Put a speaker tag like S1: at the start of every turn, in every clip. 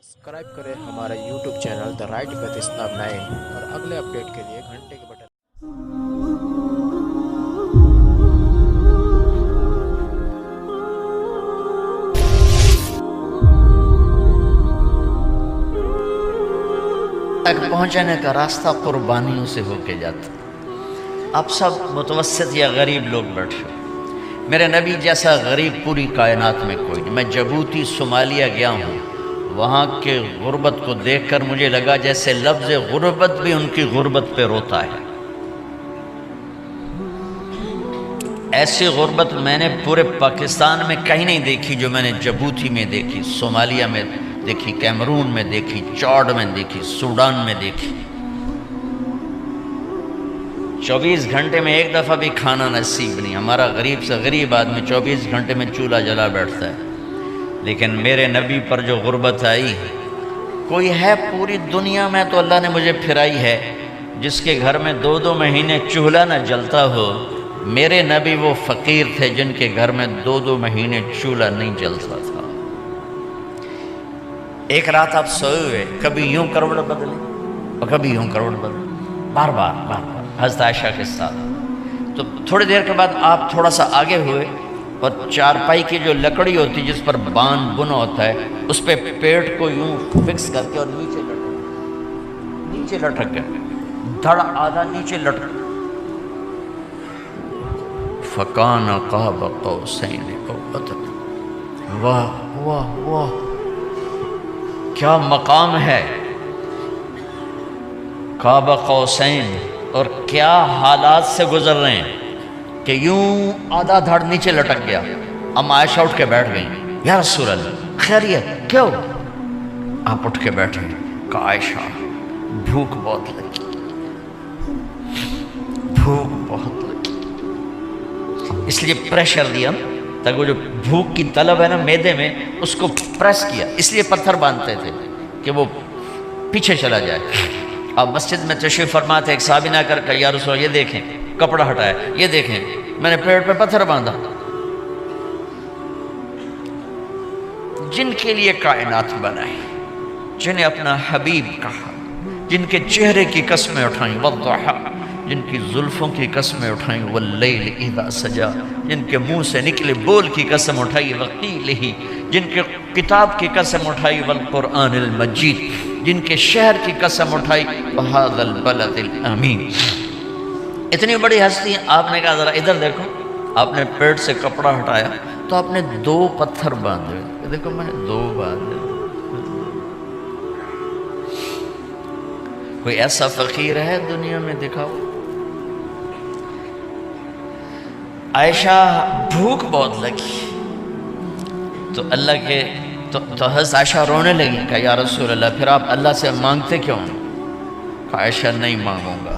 S1: Subscribe کریں ہمارا YouTube channel the right پتھ اسلام 9 اور اگلے اپڈیٹ کے لیے گھنٹے کے بٹن
S2: تک پہنچنے کا راستہ قربانیوں سے ہو کے جاتا۔ آپ سب متوسط یا غریب لوگ بیٹھے ہو، میرے نبی جیسا غریب پوری کائنات میں کوئی نہیں۔ میں جبوتی صومالیہ گیا ہوں، وہاں کے غربت کو دیکھ کر مجھے لگا جیسے لفظ غربت بھی ان کی غربت پہ روتا ہے۔ ایسی غربت میں نے پورے پاکستان میں کہیں نہیں دیکھی جو میں نے جبوتی میں دیکھی، صومالیہ میں دیکھی، کیمرون میں دیکھی، چاڈ میں دیکھی، سوڈان میں دیکھی۔ 24 گھنٹے میں ایک دفعہ بھی کھانا نصیب نہیں۔ ہمارا غریب سے غریب آدمی 24 گھنٹے میں چولہا جلا بیٹھتا ہے، لیکن میرے نبی پر جو غربت آئی، کوئی ہے پوری دنیا میں تو اللہ نے مجھے پھرائی ہے جس کے گھر میں 2 مہینے چولہا نہ جلتا ہو۔ میرے نبی وہ فقیر تھے جن کے گھر میں 2 مہینے چولہا نہیں جلتا تھا۔ ایک رات آپ سوئے ہوئے، کبھی یوں کروڑ بدلے اور کبھی یوں کروڑ بدلے، بار بار حضرت عائشہ کے ساتھ۔ تو تھوڑی دیر کے بعد آپ تھوڑا سا آگے ہوئے اور چارپائی کی جو لکڑی ہوتی جس پر بان بنا ہوتا ہے، اس پہ پیٹ کو یوں فکس کر کے اور نیچے لٹک گئے، دھڑ آدھا نیچے لٹک۔ فَكَانَ قَابَ قَوْسَيْنِ أَوْ أَدْنَىٰ۔ واہ واہ واہ، کیا مقام ہے! قاب قوسین، اور کیا حالات سے گزر رہے ہیں کہ یوں آدھا دھڑ نیچے لٹک گیا۔ ام عائشہ اٹھ کے بیٹھ گئیں، یا رسول اللہ خیریت کیوں؟ آپ اٹھ کے بیٹھے، کہا عائشہ بھوک بہت لگی، بھوک بہت لگی، اس لیے پریشر دیا تاکہ وہ جو بھوک کی طلب ہے نا میدے میں، اس کو پریس کیا، اس لیے پتھر باندھتے تھے کہ وہ پیچھے چلا جائے۔ اب مسجد میں تشریف فرما تھے، ایک صحابی نے کر یا رسول اللہ یہ دیکھیں، کپڑا ہٹایا، یہ دیکھیں میں نے پیٹ پہ پتھر باندھا۔ جن کے لیے کائنات بنائی، جنہیں اپنا حبیب کہا، جن کے چہرے کی قسمیں اٹھائیں، والضحیٰ، جن کی زلفوں کی قسمیں اٹھائیں، واللیل اذا سجا، جن کے منہ سے نکلے بول کی قسم اٹھائی، وقیلہ، جن کے کتاب کی قسم اٹھائی، والقرآن المجید، جن کے شہر کی قسم اٹھائی، وہذا البلد الامین۔ اتنی بڑی ہستی، آپ نے کہا ذرا ادھر دیکھو، آپ نے پیٹ سے کپڑا ہٹایا تو آپ نے 2 پتھر باندھے، دیکھو میں نے 2 باندھے۔ کوئی ایسا فقیر ہے دنیا میں؟ دکھاؤ۔ عائشہ بھوک بہت لگی تو اللہ کے تو حضرت عائشہ رونے لگی، کہا یا رسول اللہ پھر آپ اللہ سے مانگتے کیوں نہیں؟ کہا عائشہ نہیں مانگوں گا،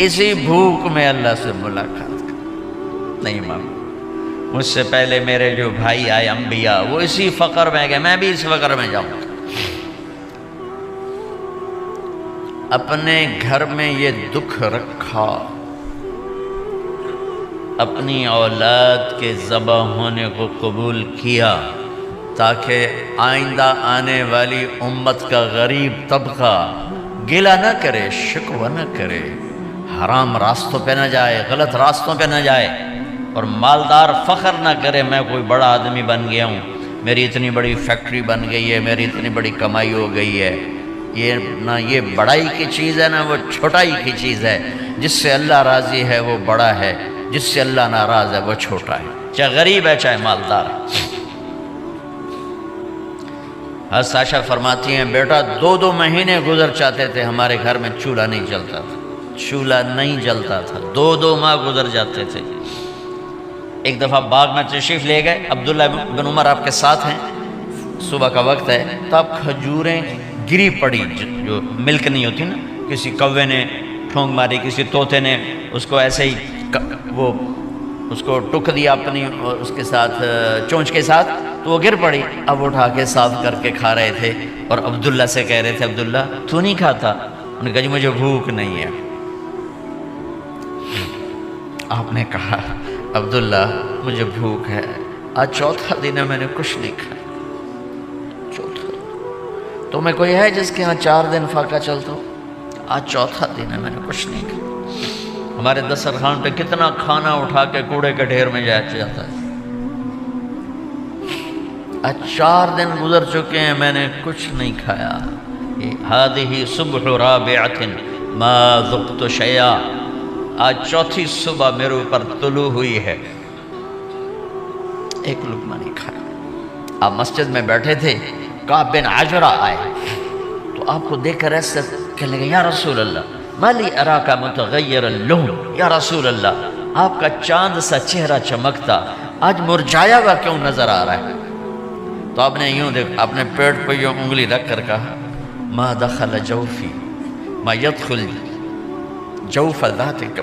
S2: اسی بھوک میں اللہ سے ملاقات کر، نہیں مانگوں۔ مجھ سے پہلے میرے جو بھائی آئے انبیاء، وہ اسی فقر میں گئے، میں بھی اس فقر میں جاؤں گا۔ اپنے گھر میں یہ دکھ رکھا، اپنی اولاد کے ذبح ہونے کو قبول کیا تاکہ آئندہ آنے والی امت کا غریب طبقہ گلہ نہ کرے، شکوہ نہ کرے، حرام راستوں پہ نہ جائے، غلط راستوں پہ نہ جائے، اور مالدار فخر نہ کرے میں کوئی بڑا آدمی بن گیا ہوں، میری اتنی بڑی فیکٹری بن گئی ہے، میری اتنی بڑی کمائی ہو گئی ہے۔ یہ نہ یہ بڑائی کی چیز ہے، نہ وہ چھوٹائی کی چیز ہے۔ جس سے اللہ راضی ہے وہ بڑا ہے، جس سے اللہ ناراض ہے وہ چھوٹا ہے، چاہے غریب ہے چاہے مالدار ہے۔ حضرت عائشہ فرماتی ہیں بیٹا 2 مہینے گزر جاتے تھے، ہمارے گھر میں چولہا نہیں جلتا تھا، چولہا نہیں جلتا تھا، 2 ماہ گزر جاتے تھے۔ ایک دفعہ باغ میں تشریف لے گئے، عبداللہ بن عمر آپ کے ساتھ ہیں، صبح کا وقت ہے، تو اب کھجوریں گری پڑی، جو ملک نہیں ہوتی نا، کسی کوے نے ٹھونک ماری، کسی طوطے نے اس کو ایسے ہی وہ اس کو ٹک دیا اپنی اس کے ساتھ چونچ کے ساتھ، تو وہ گر پڑی۔ اب اٹھا کے صاف کر کے کھا رہے تھے، اور عبداللہ سے کہہ رہے تھے عبداللہ تو نہیں کھاتا؟ انہوں نے کہا جی مجھے بھوک نہیں ہے۔ آپ نے کہا عبداللہ مجھے بھوک ہے، آج 4تھا دن ہے میں نے کچھ نہیں کھایا، 4تھا۔ تمہیں کوئی ہے جس کے ہاں 4 دن فاقہ چلتا ہو؟ آج چوتھا دن ہے، میں نے کچھ نہیں کھایا۔ ہمارے دسترخوان پہ کتنا کھانا اٹھا کے کوڑے کے ڈھیر میں جاتا ہے۔ آج 4 دن گزر چکے ہیں، میں نے کچھ نہیں کھایا۔ هذه صبح رابعة ما ذقت شيئا، آج چوتھی صبح میرے اوپر طلوع ہوئی ہے، ایک لقمہ نہیں کھایا۔ آپ مسجد میں بیٹھے تھے، کعب بن عجرہ آئے تو آپ کو دیکھ کر ایسے کہنے لگے یا رسول اللہ ما لی اراک متغیر اللون، یا رسول اللہ آپ کا چاند سا چہرہ چمکتا آج مرجھایا ہوا کیوں نظر آ رہا ہے؟ تو آپ نے یوں دیکھ اپنے پیٹ پہ یوں انگلی رکھ کر کہا ما دخل جوفی ما يدخل جوف ذاتک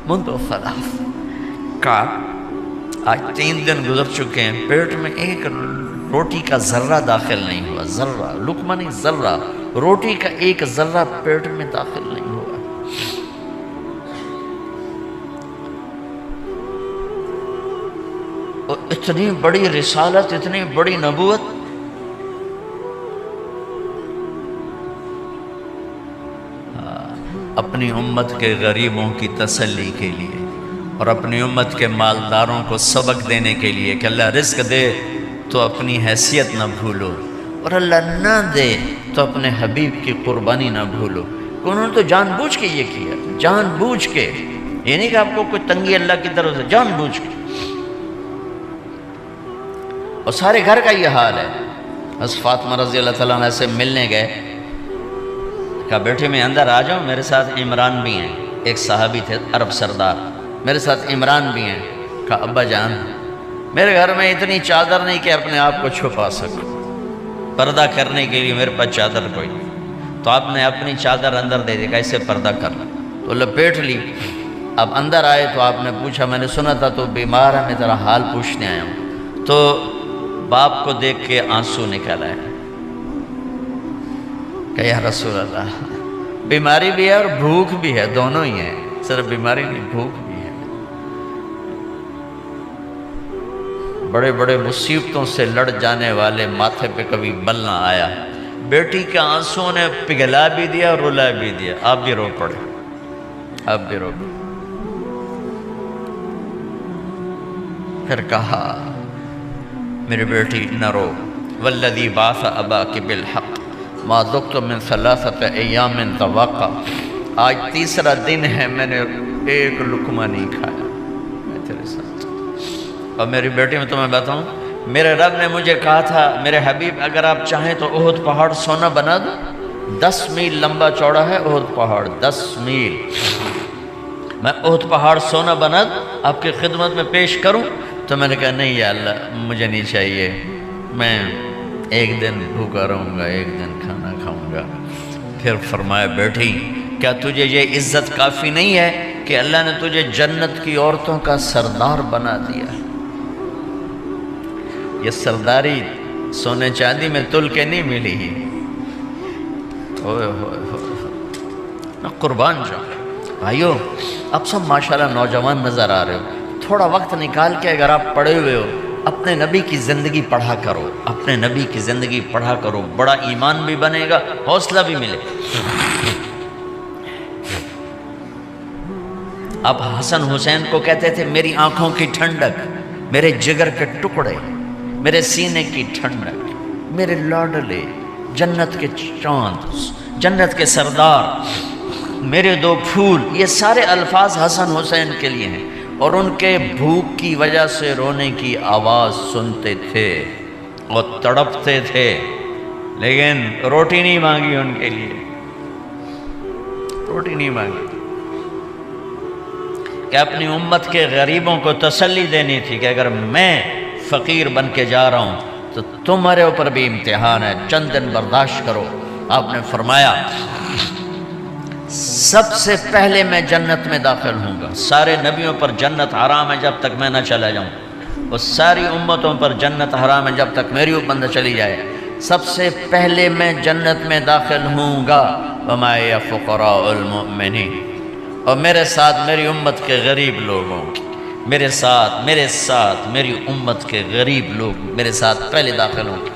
S2: منذ 3، کعب آج 3 دن گزر چکے ہیں، پیٹ میں ایک روٹی کا ذرہ داخل نہیں ہوا، ذرہ، لقمہ نہیں، ذرہ، روٹی کا ایک ذرہ پیٹ میں داخل نہیں ہوا۔ اور اتنی بڑی رسالت، اتنی بڑی نبوت، اپنی امت کے غریبوں کی تسلی کے لیے اور اپنی امت کے مالداروں کو سبق دینے کے لیے کہ اللہ رزق دے تو اپنی حیثیت نہ بھولو، اور اللہ نہ دے تو اپنے حبیب کی قربانی نہ بھولو۔ انہوں نے تو جان بوجھ کے یہ کیا، جان بوجھ کے، یہ نہیں کہ آپ کو کوئی تنگی اللہ کی طرف سے، جان بوجھ کے۔ اور سارے گھر کا یہ حال ہے۔ حضرت فاطمہ رضی اللہ تعالیٰ عنہ سے ملنے گئے، کہا بیٹے میں اندر آ جاؤں، میرے ساتھ عمران بھی ہیں، ایک صحابی تھے عرب سردار، میرے ساتھ عمران بھی ہیں۔ کہا ابا جان میرے گھر میں اتنی چادر نہیں کہ اپنے آپ کو چھپا سکوں، پردہ کرنے کے لیے میرے پاس چادر کوئی، تو آپ نے اپنی چادر اندر دے دی، کیسے پردہ کرنا، تو لپیٹ لی۔ اب اندر آئے تو آپ نے پوچھا میں نے سنا تھا تو بیمار ہے، میں تیرا حال پوچھنے آیا ہوں۔ تو باپ کو دیکھ کے آنسو نکل آئے کہ یا رسول اللہ بیماری بھی ہے اور بھوک بھی ہے، دونوں ہی ہیں، صرف بیماری نہیں بھوک بھی ہے۔ بڑے بڑے مصیبتوں سے لڑ جانے والے ماتھے پہ کبھی بل نہ آیا، بیٹی کے آنسوں نے پگھلا بھی دیا اور رلا بھی دیا، آپ بھی رو پڑے، آپ بھی رو پڑے۔ پھر کہا میری بیٹی نہ رو، والذی بعث اباک بالحق ما ذقت من 3 ایام طواقا، آج 3 دن ہے میں نے ایک لقمہ نہیں کھایا، میں تیرے ساتھ۔ اور میری بیٹی میں تمہیں بتاؤں، میرے رب نے مجھے کہا تھا میرے حبیب اگر آپ چاہیں تو احد پہاڑ سونا بنا دو، 10 میل لمبا چوڑا ہے احد پہاڑ، 10 میل، میں احد پہاڑ سونا بنا دوں آپ کی خدمت میں پیش کروں؟ تو میں نے کہا نہیں یا اللہ مجھے نہیں چاہیے، میں ایک دن بھوکا رہوں گا، ایک دن کھانا کھاؤں گا۔ پھر فرمایا بیٹی کیا تجھے یہ عزت کافی نہیں ہے کہ اللہ نے تجھے جنت کی عورتوں کا سردار بنا دیا؟ یہ سرداری سونے چاندی میں تل کے نہیں ملی ہی، میں قربان جاؤں۔ بھائیو اب سب ماشاءاللہ نوجوان نظر آ رہے ہو، تھوڑا وقت نکال کے اگر آپ پڑھے ہوئے ہو اپنے نبی کی زندگی پڑھا کرو، اپنے نبی کی زندگی پڑھا کرو، بڑا ایمان بھی بنے گا، حوصلہ بھی ملے۔ اب حسن حسین کو کہتے تھے میری آنکھوں کی ٹھنڈک، میرے جگر کے ٹکڑے، میرے سینے کی ٹھنڈک، میرے لاڈلے، جنت کے چاند، جنت کے سردار، میرے 2 پھول، یہ سارے الفاظ حسن حسین کے لیے ہیں۔ اور ان کے بھوک کی وجہ سے رونے کی آواز سنتے تھے اور تڑپتے تھے، لیکن روٹی نہیں مانگی ان کے لیے، روٹی نہیں مانگی، کہ اپنی امت کے غریبوں کو تسلی دینی تھی کہ اگر میں فقیر بن کے جا رہا ہوں تو تمہارے اوپر بھی امتحان ہے، چند دن برداشت کرو۔ آپ نے فرمایا سب سے پہلے میں جنت میں داخل ہوں گا، سارے نبیوں پر جنت حرام ہے جب تک میں نہ چلا جاؤں، اور ساری امتوں پر جنت حرام ہے جب تک میری امت نہ چلی جائے، سب سے پہلے میں جنت میں داخل ہوں گا۔ وَمَعِيَ فُقَرَاءُ الْمُؤْمِنِينَ، اور میرے ساتھ میری امت کے غریب لوگوں، میرے ساتھ میری امت کے غریب لوگ میرے ساتھ پہلے داخل ہوں گے۔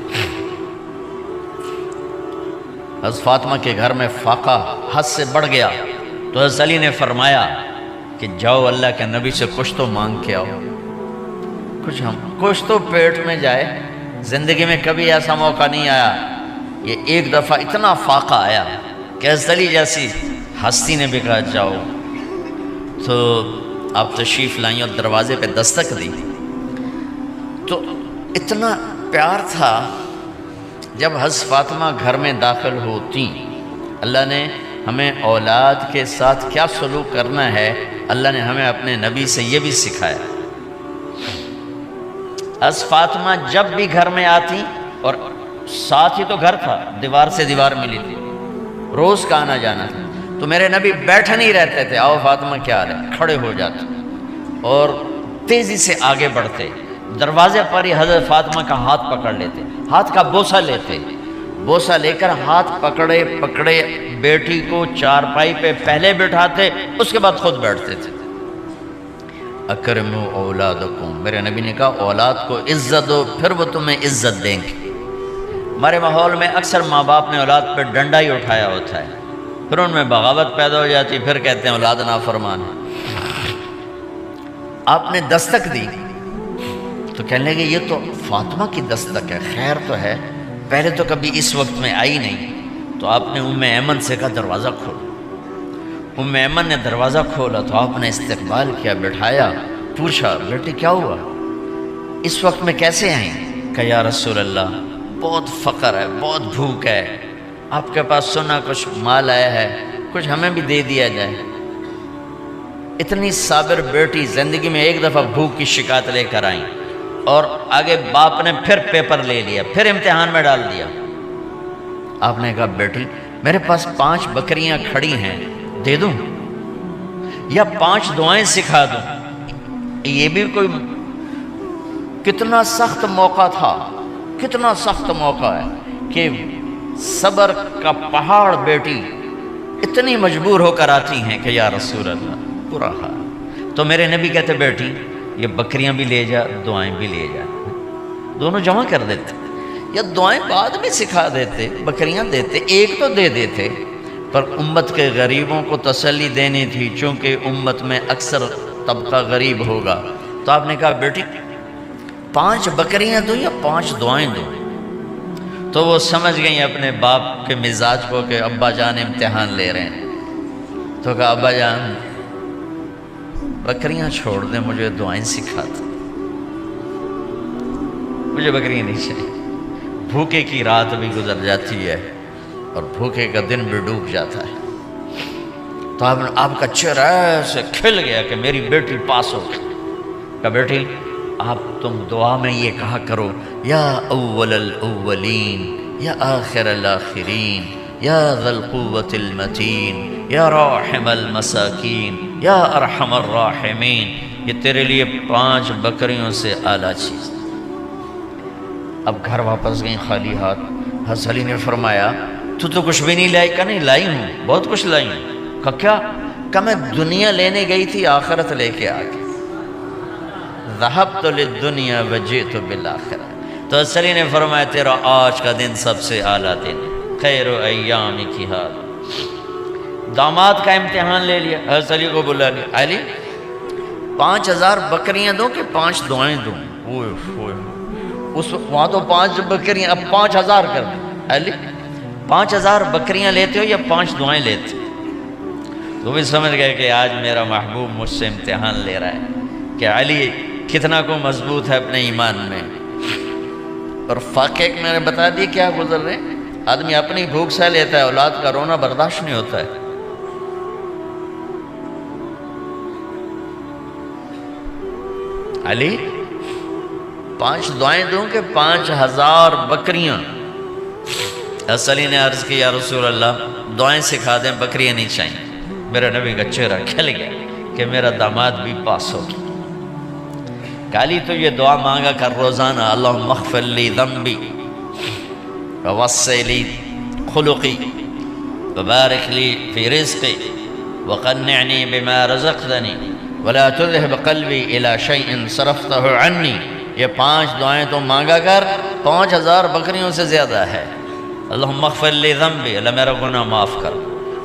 S2: حضرت فاطمہ کے گھر میں فاقہ حد سے بڑھ گیا تو حضرت علی نے فرمایا کہ جاؤ اللہ کے نبی سے کچھ تو مانگ کے آؤ، کچھ تو پیٹ میں جائے۔ زندگی میں کبھی ایسا موقع نہیں آیا، یہ ایک دفعہ اتنا فاقہ آیا کہ حضرت علی جیسی ہستی نے بھی کہا جاؤ۔ تو آپ تشریف لائیں اور دروازے پہ دستک دی تو اتنا پیار تھا۔ جب حضرت فاطمہ گھر میں داخل ہوتی، اللہ نے ہمیں اولاد کے ساتھ کیا سلوک کرنا ہے، اللہ نے ہمیں اپنے نبی سے یہ بھی سکھایا۔ حضرت فاطمہ جب بھی گھر میں آتی، اور ساتھ ہی تو گھر تھا، دیوار سے دیوار ملی تھی، روز کا آنا جانا تھا، تو میرے نبی بیٹھے نہیں رہتے تھے، آؤ فاطمہ کیا حال ہے، کھڑے ہو جاتے اور تیزی سے آگے بڑھتے، دروازے پر ہی حضرت فاطمہ کا ہاتھ پکڑ لیتے، ہاتھ کا بوسہ لیتے، بوسہ لے کر ہاتھ پکڑے پکڑے بیٹی کو چارپائی پہ پہلے بٹھاتے، اس کے بعد خود بیٹھتے تھے۔ اکرموا اولادکم، میرے نبی نے کہا اولاد کو عزت دو، پھر وہ تمہیں عزت دیں گے۔ ہمارے ماحول میں اکثر ماں باپ نے اولاد پہ ڈنڈا ہی اٹھایا ہوتا ہے، پھر ان میں بغاوت پیدا ہو جاتی، پھر کہتے ہیں اولاد نافرمان ہے۔ آپ نے دستک دی تو کہنے لگے یہ تو فاطمہ کی دستک ہے، خیر تو ہے، پہلے تو کبھی اس وقت میں آئی نہیں۔ تو آپ نے ام ایمن سے کہا دروازہ کھولو۔ ام ایمن نے دروازہ کھولا تو آپ نے استقبال کیا، بٹھایا، پوچھا بیٹی کیا ہوا، اس وقت میں کیسے آئیں؟ کہ یا رسول اللہ بہت فقر ہے، بہت بھوک ہے، آپ کے پاس سنا کچھ مال آیا ہے، کچھ ہمیں بھی دے دیا جائے۔ اتنی صابر بیٹی زندگی میں ایک دفعہ بھوک کی شکایت لے کر آئیں، اور آگے باپ نے پھر پیپر لے لیا، پھر امتحان میں ڈال دیا۔ آپ نے کہا بیٹی میرے پاس 5 بکریاں کھڑی ہیں، دے دوں یا 5 دعائیں سکھا دوں؟ یہ بھی کوئی کتنا سخت موقع تھا، کتنا سخت موقع ہے کہ صبر کا پہاڑ بیٹی اتنی مجبور ہو کر آتی ہیں کہ یا رسول اللہ برا حال۔ تو میرے نبی کہتے بیٹی یہ بکریاں بھی لے جا، دعائیں بھی لے جا، دونوں جمع کر دیتے، یا دعائیں بعد میں سکھا دیتے، بکریاں دیتے، ایک تو دے دیتے، پر امت کے غریبوں کو تسلی دینی تھی، چونکہ امت میں اکثر طبقہ غریب ہوگا۔ تو آپ نے کہا بیٹی 5 بکریاں دوں یا 5 دعائیں دوں؟ تو وہ سمجھ گئیں اپنے باپ کے مزاج کو کہ ابا جان امتحان لے رہے ہیں، تو کہا ابا جان بکریاں چھوڑ دیں، مجھے دعائیں سکھا دیں، مجھے بکریاں نہیں چاہیے۔ بھوکے کی رات بھی گزر جاتی ہے اور بھوکے کا دن بھی ڈوب جاتا ہے۔ تو آپ کا چہرہ ایسے کھل گیا کہ میری بیٹی پاس ہو گئی۔ کہا بیٹی آپ تم دعا میں یہ کہا کرو یا اول الاولین یا آخر الاخرین یا ذا القوة المتین یا راحم المساکین یا ارحم الراحمین، یہ تیرے لیے 5 بکریوں سے اعلیٰ چیز۔ اب گھر واپس گئیں خالی ہاتھ۔ حضرت علی نے فرمایا تو کچھ بھی نہیں لائی؟ کہ نہیں لائی ہوں، بہت کچھ لائی ہوں۔ کہا کیا؟ کہ میں دنیا لینے گئی تھی، آخرت لے کے آ گئی۔ ذہبت للدنیا وجئت بالآخرہ۔ تو حضرت علی نے فرمایا تیرا آج کا دن سب سے اعلیٰ دن، خیر ایامک ھذا۔ داماد کا امتحان لے لیا، حضرت علی کو بلا لیا، علی 5000 بکریاں دوں کہ 5 دعائیں دوں؟ اس وہاں تو 5 بکریاں، اب 5000 کر دیں۔ علی 5000 بکریاں لیتے ہو یا 5 دعائیں لیتے؟ تو بھی سمجھ گئے کہ آج میرا محبوب مجھ سے امتحان لے رہا ہے کہ علی کتنا کو مضبوط ہے اپنے ایمان میں۔ اور فاقے میں نے بتا دی کیا گزر رہے ہیں۔ آدمی اپنی بھوک سہ لیتا ہے، اولاد کا رونا برداشت نہیں ہوتا ہے۔ علی 5 دعائیں دوں کہ 5000 بکریاں؟ حضرت علی نے عرض کی یا رسول اللہ دعائیں سکھا دیں، بکریاں نہیں چاہیے۔ میرا نبی کا چہرہ کھل گیا کہ میرا داماد بھی پاس ہو گیا۔ علی تو یہ دعا مانگا کر روزانہ، اللہم اغفر لی ذنبی ووسع لی خلقی وبارک لی فی رزقی وقنعنی بما رزقتنی ولا تذهب قلبی الی شیء صرفتہ عنی۔ یہ 5 دعائیں تو مانگا کر، 5000 بکریوں سے زیادہ ہے۔ اللہم اغفر لی ذنبی، اللہ میرا گناہ معاف کر،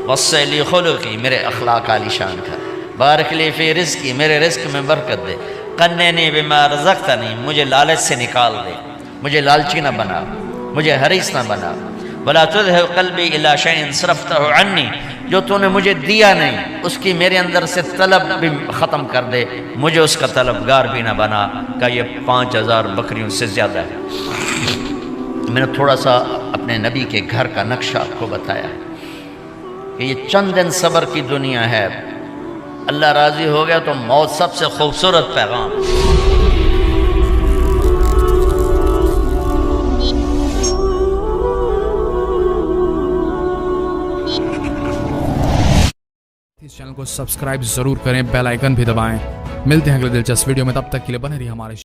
S2: وسع لی خلقی، میرے اخلاق عالی شان کر، بارک لی فی رزقی، میرے رزق میں برکت دے، قننی بما رزقتنی، مجھے لالچ سے نکال دے، مجھے لالچی نہ بنا، مجھے حریص نہ بنا، ولا تذهب قلبی الی شیء صرفتہ عنی، جو تو نے مجھے دیا نہیں اس کی میرے اندر سے طلب بھی ختم کر دے، مجھے اس کا طلبگار بھی نہ بنا، کہ یہ 5000 بکریوں سے زیادہ ہے۔ میں نے تھوڑا سا اپنے نبی کے گھر کا نقشہ آپ کو بتایا کہ یہ چند دن صبر کی دنیا ہے، اللہ راضی ہو گیا تو موت سب سے خوبصورت پیغام۔
S3: اس چینل کو سبسکرائب ضرور کریں، بیل آئیکن بھی دبائیں۔ ملتے ہیں اگلے دلچسپ ویڈیو میں، تب تک کے لیے بنے رہیے ہمارے